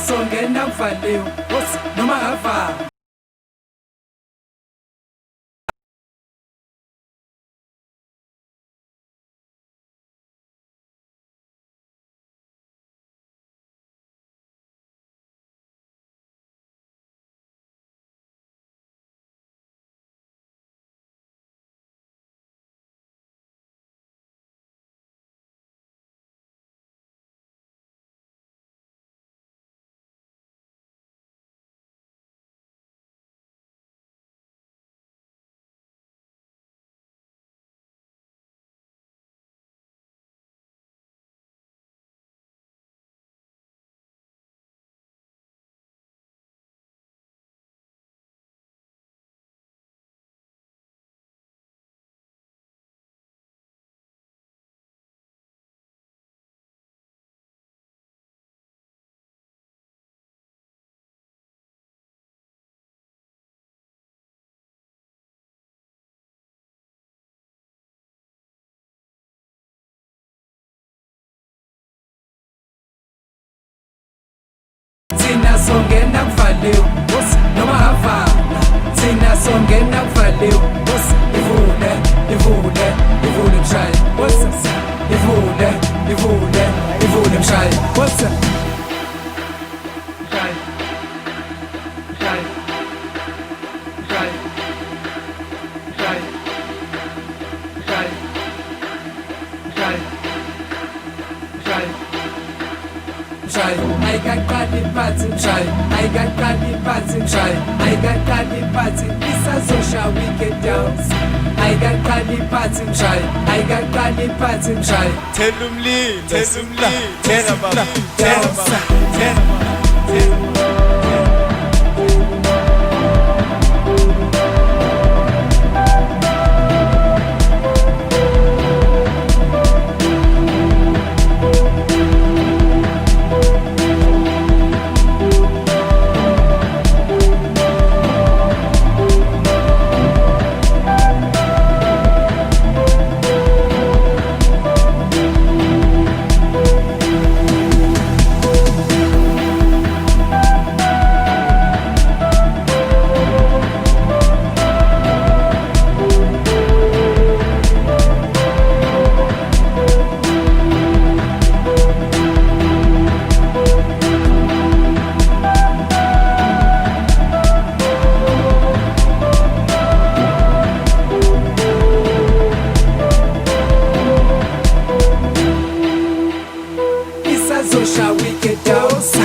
songena kuvaliwe noma ngavala. Thina songena kuvaliwe noma ngavala. Thina songena kuvaliwe ivule ivule ivule mshayi ivule ivule ivule mshayi mshayi mshayi mshayi mshayi mshayi mshayi mshayi mshayi ayikaqali phansi mshayi ayikaqali phansi mshayi ayikaqali phansi isazosha wicked dance ayikaqali phansi mshayi ayikaqali phansi mshayi Tell umlimi tell baba tell isazosha wicked dance